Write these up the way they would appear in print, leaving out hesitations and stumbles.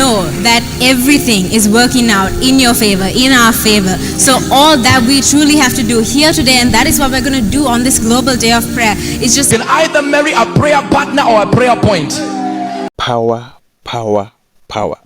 know that everything is working out in your favor, in our favor. So all that we truly have to do here today, and that is what we're going to do on this global day of prayer, is just can either marry a prayer partner or a prayer point. Power, power, power.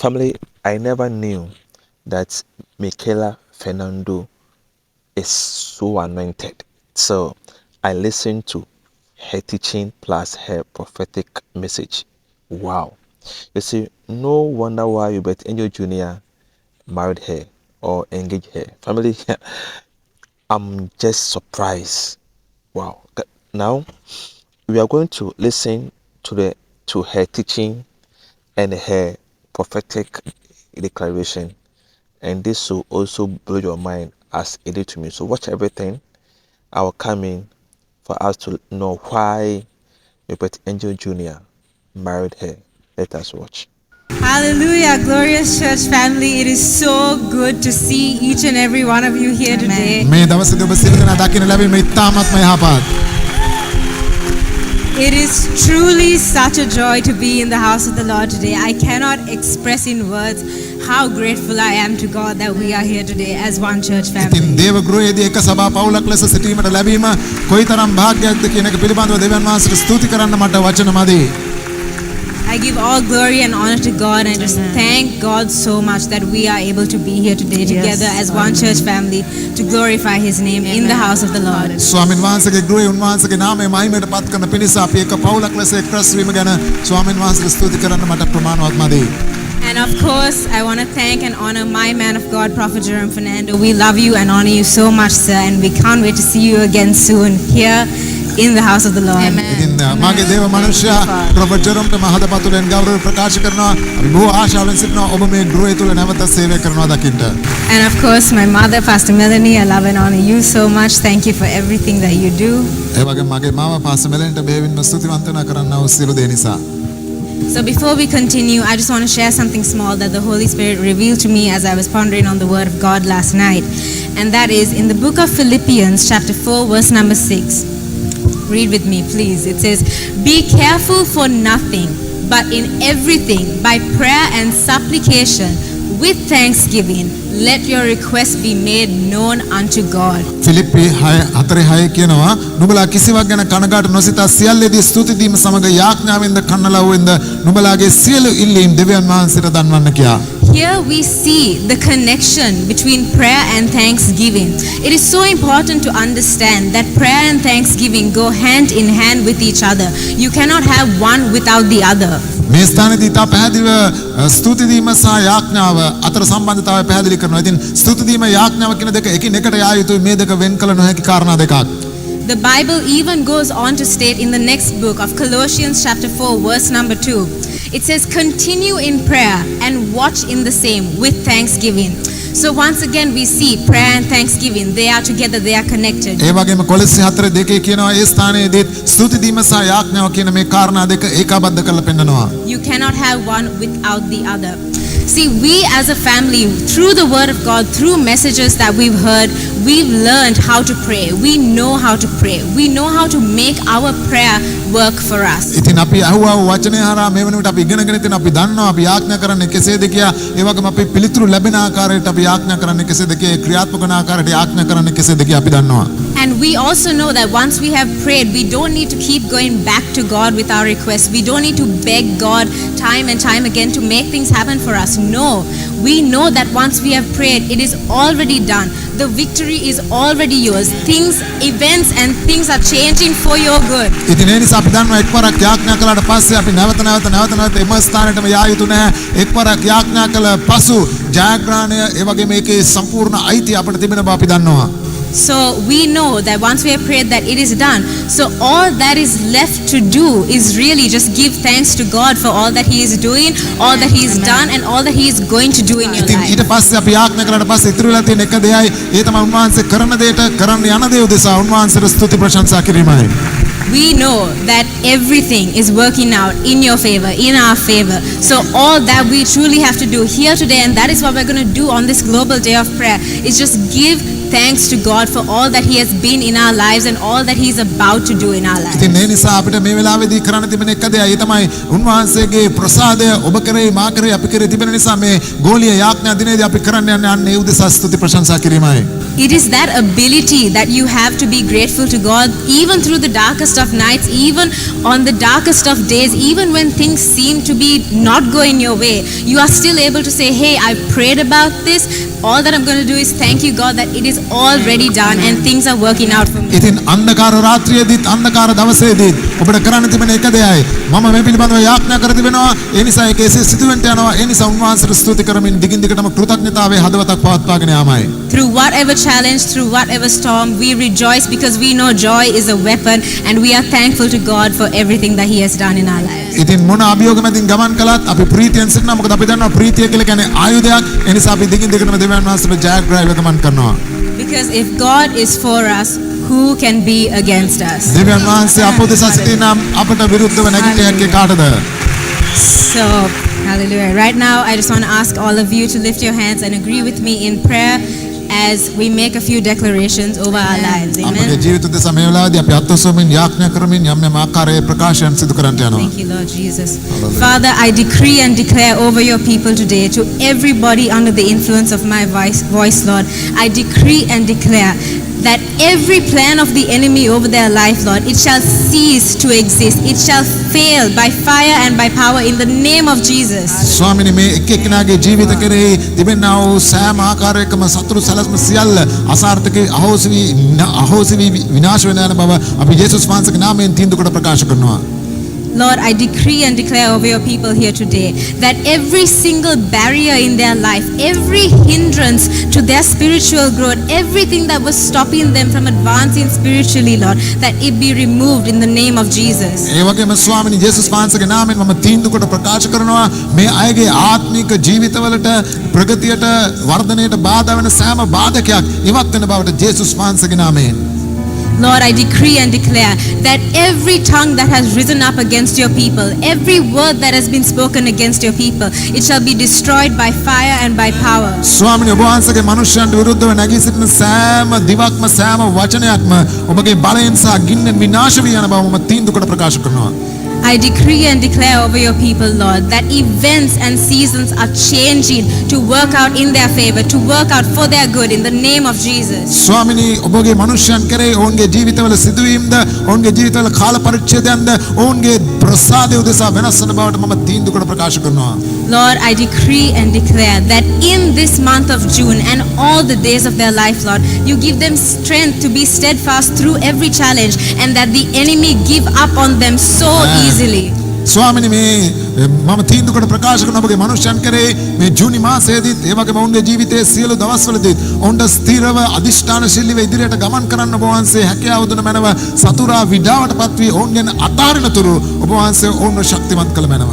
Family, I never knew that Michaela Fernando is so anointed. So I listened to her teaching plus her prophetic message. Wow. You see, no wonder why Hubert Angel Jr. married her or engaged her. Family, I'm just surprised. Wow. Now, we are going to listen to her teaching and her prophetic declaration, and this will also blow your mind as it did to me. So watch everything. I will come in for us to know why Hubert Angel Jr. married her. Let us watch. Hallelujah, glorious church family. It is so good to see each and every one of you here today. මේ දවසේ ඔබ සියලු දෙනා දකින්න ලැබීම ඉතාමත්ම යහපත්. It is truly such a joy to be in the house of the Lord today. I cannot express in words how grateful I am to God that we are here today as one church ඉතින් family. දේව ගෘහයේදී එක සභා පවුලක් ලෙස සිටීමට ලැබීම කොයිතරම් වාග්යක්ද කියන එක පිළිබඳව දෙවියන් වහන්සේට ස්තුති කරන්න මට වචන මදි. I give all glory and honor to God and just thank God so much that we are able to be here today together as one church family to glorify His name in the house of the Lord. ස්වාමීන් වහන්සේගේ ගෘහයේ උන්වහන්සේගේ නාමය මහිමයට පත් කරන පිණිස අපි එක පවුලක් ලෙස එක්රැස් වීම ගැන ස්වාමීන් වහන්සේට ස්තුති කරන්න මට ප්‍රමාණවත් මදි. And of course, I want to thank and honor my man of God, Prophet Jerome Fernando. We love you and honor you so much, sir, and we can't wait to see you again soon here in the house of the Lord. ඉතින් මාගේ දේව මනුෂ්‍යයා Robert ජෙරොම්ට මහත පතුලෙන් ගෞරව ප්‍රකාශ කරනවා. අපි බොහෝ ආශාවෙන් සිටිනවා ඔබ මේ ගෘහය තුල නැවත සේවය කරනවා දකින්න. And of course, my mother, Pastor Melanie, I love and honor you so much. Thank you for everything that you do. ඒ වගේම මාගේ මාව පාස්ටර් මෙලන්ට බෙහෙවින්ම ස්තුතිවන්ත කරනවා සියලු දේ නිසා. So before we continue, I just want to share something small that the Holy Spirit revealed to me as I was pondering on the Word of God last night. And that is in the book of Philippians chapter 4 verse number 6. Read with me, please. It says, "Be careful for nothing, but in everything, by prayer and supplication, with thanksgiving, let your requests be made known unto God." ෆිලිප්පි 4:6 කියනවා නුඹලා කිසිවක් ගැන කනගාටු නොසිතා සියල්ලේදී ස්තුති දීම සමග යාඥාවෙන්ද කන්නලව්වෙන්ද නුඹලාගේ සියලු ඉල්ලීම් දෙවියන් වහන්සේට දන්වන්න කියා. Here we see the connection between prayer and thanksgiving. It is so important to understand that prayer and thanksgiving go hand in hand with each other. You cannot have one without the other. මේ ස්ථානයේදී තා පැහැදිලිව ස්තුති දීම සහ යාඥාව අතර සම්බන්ධතාවය පැහැදිලි කරනවා. ඉතින් ස්තුති දීම යාඥාව කියන දෙක එකිනෙකට යා යුතුයි. මේ දෙක වෙන් කළ නොහැකි කාරණා දෙකක්. The Bible even goes on to state in the next book of Colossians chapter 4 verse number 2. It says, "Continue in prayer and watch in the same with thanksgiving." So once again we see prayer and thanksgiving, they are together, they are connected. ඒ වගේම කොලොස්සේ 4:2 කියනවා ඒ ස්ථානයේදී ස්තුති දීම සහ යාඥාව කියන මේ කාරණා දෙක ඒකාබද්ධ කරලා පෙන්නනවා. You cannot have one without the other. See, we as a family, through the Word of God, through messages that we've heard, we've learned how to pray. We know how to pray. We know how to make our prayer work for us. ඉතින් අපි අහුවා වචනය හරහා මේ වෙනකොට අපි ඉගෙනගෙන තියෙන අපි දන්නවා අපි යාඥා කරන්නේ කෙසේද කියලා. ඒ වගේම අපි පිළිතුරු ලැබෙන ආකාරයට අපි යාඥා කරන්නේ කෙසේද කියලා ක්‍රියාත්මක කරන ආකාරයට යාඥා කරන්නේ කෙසේද කියලා අපි දන්නවා. And we also know that once we have prayed, we don't need to keep going back to God with our requests. We don't need to beg God time and time again to make things happen for us. No, we know that once we have prayed, it is already done. The victory is already yours. Things, events and things are changing for your good. ඉතින් ඒ නිසා අපි දන්නවා එක්වරක් යාඥා කළාට පස්සේ අපි නැවත එම ස්ථානයටම යා යුතු නැහැ. එක්වරක් යාඥා කළ පසු ජයග්‍රහණය ඒ වගේ මේකේ සම්පූර්ණ අයිතිය අපිට තිබෙන බව අපි දන්නවා. So we know that once we have prayed that it is done. So all that is left to do is really just give thanks to God for all that He is doing, all that He has done and all that He is going to do in your ඉතින් life. ඊට පස්සේ අපි යාඥා කළාට පස්සේ ඉතුරු වෙලා තියෙන එක දෙයයි ඒ තමයි උන්වහන්සේ කරන දෙයට කරන්න යන දේ උදෙසා උන්වහන්සේට ස්තුති ප්‍රශංසා කිරීමයි. We know that everything is working out in your favor, in our favor. So all that we truly have to do here today, and that is what we're going to do on this global day of prayer, is just give thanks to God for all that He has been in our lives and all that He is about to do in our lives. ඉතින් ඒ නිසා අපිට මේ වෙලාවේදී කරන්න තිබෙන එක දෙයයි. ඒ තමයි උන්වහන්සේගේ ප්‍රසාදය ඔබ කරේ මා කරේ අපි කරේ තිබෙන නිසා මේ ගෝලීය යාඥා දිනේදී අපි කරන්න යන්නේ අන්න ඒ උදෙසා ස්තුති ප්‍රශංසා කිරීමයි. It is that ability that you have to be grateful to God even through the darkest of nights, even on the darkest of days, even when things seem to be not going your way. You are still able to say, hey, I prayed about this. All that I'm going to do is thank you, God, that it is already done and things are working out for me. ඉතින් අන්ධකාර රාත්‍රියේදීත් අන්ධකාර දවසේදීත් ඔබට කරන්න තිබෙන එක දෙයයි. මම මේ පිළිබඳව යාඥා කර තිබෙනවා. ඒ නිසා ඒක එසේ සිදුවෙන්න යනවා. ඒ නිසා උන්වහන්සේට ස්තුති කරමින් දිගින් දිගටම කෘතඥතාවයේ හදවතක් පවත්වාගෙන යාමයි. Through whatever challenge, through whatever storm, we rejoice because we know joy is a weapon and we are thankful to God for everything that He has done in our lives. ඉතින් මොන අභියෝග මැදින් ගමන් කළත් අපි ප්‍රීතියෙන් සිටිනවා. මොකද අපි දන්නවා ප්‍රීතිය කියලා කියන්නේ ආයුධයක්. ඒ නිසා අපි දිගින් දිගටම දෙවියන් වහන්සේට ජයග්‍රහීව ගමන් කරනවා. Because if God is for us, who can be against us? දෙවියන් වහන්සේ අප උදෙසා සිටිනම් අපට විරුද්ධව නැගිටිය හැක්කේ කාටද? So, hallelujah. Right now, I just want to ask all of you to lift your hands and agree with me in prayer as we make a few declarations over our lives. අපගේ Amen. ජීවිත උදෙසා මේ වෙලාවේදී අපි අත්වසමින් යාඥා කරමින් යම් යම් ආකාරයේ ප්‍රකාශයන් සිදු කරන්නට යනවා. Thank you, Lord Jesus. Father, I decree and declare over your people today, to everybody under the influence of my voice, Lord, I decree and declare that every plan of the enemy over their life, Lord, it shall cease to exist. It shall fail by fire and by power in the name of Jesus. ස්වාමිනේ මේ එක් එක්කෙනාගේ ජීවිත කෙරෙහි තිබෙනා වූ සෑම ආකාරයකම සතුරු සැලැස්ම සියල්ල අසාර්ථකයි අහෝසි වී විනාශ වෙන යන බව අපි යේසුස් වහන්සේගේ නාමයෙන් තීන්දුව කොට ප්‍රකාශ කරනවා. Lord, I decree and declare over your people here today that every single barrier in their life, every hindrance to their spiritual growth, everything that was stopping them from advancing spiritually, Lord, that it be removed in the name of Jesus. ඒ වගේම ස්වාමිනේ යේසුස් වහන්සේගේ නාමයෙන් මම තීන්දුව කොට ප්‍රකාශ කරනවා මේ අයගේ ආත්මික ජීවිතවලට ප්‍රගතියට වර්ධනයට බාධා වෙන සෑම බාධකයක් ඉවත් වෙන බවට යේසුස් වහන්සේගේ නාමයෙන්. Lord, I decree and declare that every tongue that has risen up against your people, every word that has been spoken against your people, it shall be destroyed by fire and by power. ස්වාමිනේ ඔබ වහන්සේගේ මනුෂ්‍යයන්ට විරුද්ධව නැගී සිටින සෑම දිවක්ම සෑම වචනයක්ම ඔබගේ බලයෙන් සහ ගින්නෙන් විනාශ වී යන බව මම තීන්දුව කොට ප්‍රකාශ කරනවා. I decree and declare over your people, Lord, that events and seasons are changing to work out in their favor, to work out for their good in the name of Jesus. ස්වාමිනේ ඔබගේ මනුෂ්‍යයන් කෙරෙහි ඔවුන්ගේ ජීවිතවල සිදුවීම්ද ඔවුන්ගේ ජීවිතවල කාල පරිච්ඡේදයන්ද ඔවුන්ගේ ප්‍රසාදය උදෙසා වෙනස් වන බවට මම තීන්දුව කොට ප්‍රකාශ කරනවා. Lord, I decree and declare that in this month of June and all the days of their life, Lord, you give them strength to be steadfast through every challenge and that the enemy give up on them so easily. ස්වාමිනේ මේ මම තීන්දුව කොට ප්‍රකාශ කරන ඔබගේ මනුෂ්‍යයන් කෙරෙහි මේ ජූනි මාසයේදීත් ඒ වගේම ඔවුන්ගේ ජීවිතයේ සියලු දවස්වලදීත් ඔවුන්ට ස්ථිරව අධිෂ්ඨානශීලීව ඉදිරියට ගමන් කරන්න ඔබ වහන්සේ හැකියාව දුන මැනව සතුරා විඩාවටපත් වී ඔවුන්ගෙන් අතාරින තුරු ඔබ වහන්සේ ඔවුන්ව ශක්තිමත් කළ මැනව.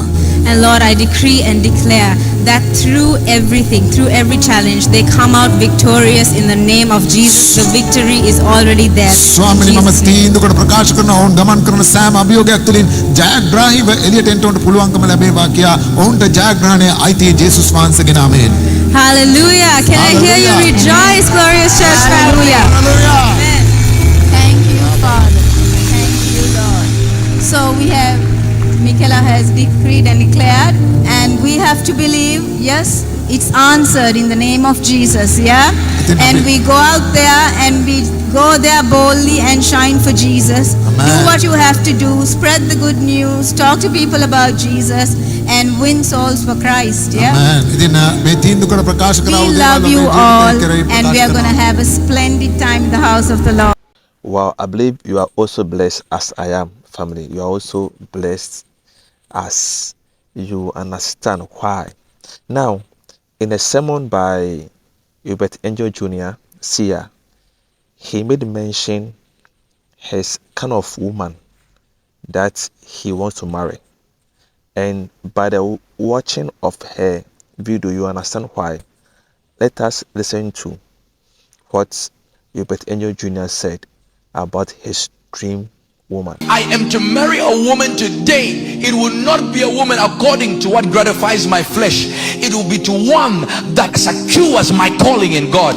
And Lord, I decree and declare that through everything, through every challenge, they come out victorious in the name of Jesus. The victory is already there. ස්වාමිනේ මම තීන්දුව කොට ප්‍රකාශ කරන ඔවුන් ගමන් කරන සෑම අභියෝගයක් තුළින් ජයග්‍රාහීව එළියට එන්න උන්ට පුළුවන්කම ලැබේවා කියා ඔවුන්ට ජයග්‍රහණය අයිති යේසුස් වහන්සේගේ නාමයෙන්. Hallelujah. Can I hear you rejoice, glorious church family? Amen. Thank you, Father. Thank you, Lord. So we have, Michaela has decreed and declared, and we have to believe, yes, it's answered in the name of Jesus, yeah? And we go out there and we go there boldly and shine for Jesus. Amen. Do what you have to do, spread the good news, talk to people about Jesus, and win souls for Christ, yeah? Amen. ඉතින් මේ තීන්දුව කොට ප්‍රකාශ කරන We උදේ love you වල මේ all, ජීවිතය කෙරෙහි and we ප්‍රකාශ are going to කරනවා. have a splendid time in the house of the Lord. Wow, I believe you are also blessed as I am, family. You are also blessed as you understand why. Now, in a sermon by Hubert Angel Jr., Sia, he made mention his kind of woman that he wants to marry. And by the watching of her video, you understand why. Let us listen to what Hubert Angel Jr. said about his dream woman. I am to marry a woman today. It will not be a woman according to what gratifies my flesh. It will be to one that secures my calling in God.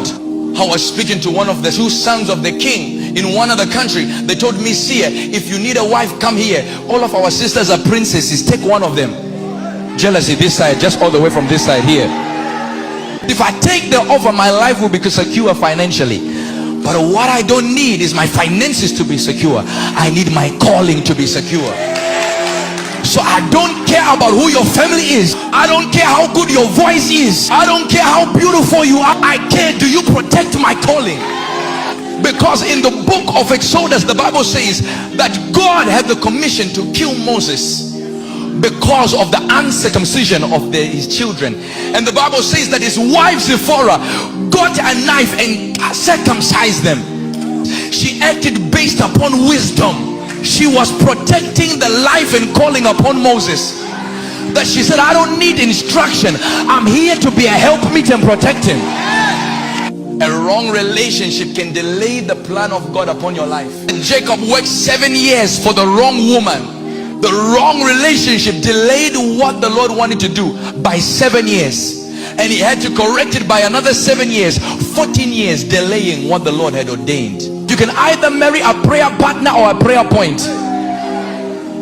I was speaking to one of the two sons of the king in one other country. They told me, see, if you need a wife, come here. All of our sisters are princesses. Take one of them. Jealousy this side, just all the way from this side here. If I take the offer, my life will be secure financially. But what I don't need is my finances to be secure. I need my calling to be secure. So I don't care about who your family is. I don't care how good your voice is. I don't care how beautiful you are. I care, do you protect my calling? Because in the book of Exodus, the Bible says that God had the commission to kill Moses because of the uncircumcision of his children. And the Bible says that his wife Zipporah got a knife and circumcised them. She acted based upon wisdom. She was protecting the life and calling upon Moses. That she said, I don't need instruction. I'm here to be a helpmeet and protect him. A wrong relationship can delay the plan of God upon your life. And Jacob worked 7 years for the wrong woman. The wrong relationship delayed what the Lord wanted to do by 7 years. And he had to correct it by another 7 years. 14 years delaying what the Lord had ordained. You can either marry a prayer partner or a prayer point.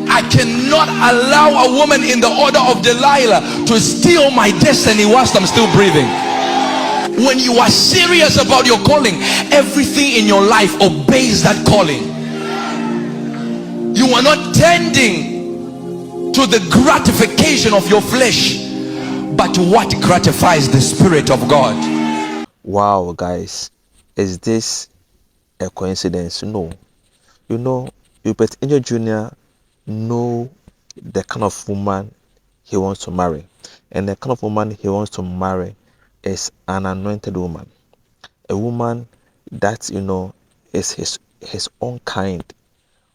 I cannot allow a woman in the order of Delilah to steal my destiny whilst I'm still breathing. When you are serious about your calling, everything in your life obeys that calling. You are not tending to the gratification of your flesh, but to what gratifies the Spirit of God. Wow, guys, is this a coincidence? No. You know, Hubert Angel Jr. know the kind of woman he wants to marry, and the kind of woman he wants to marry is an anointed woman, a woman that, you know, is his own kind,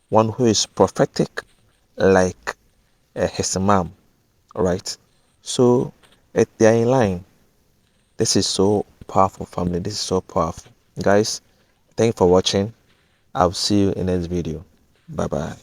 one who is prophetic like his mom. All right, so they are in line. This is so powerful, family. This is so powerful, guys. Thank you for watching. I'll see you in the next video. Bye bye.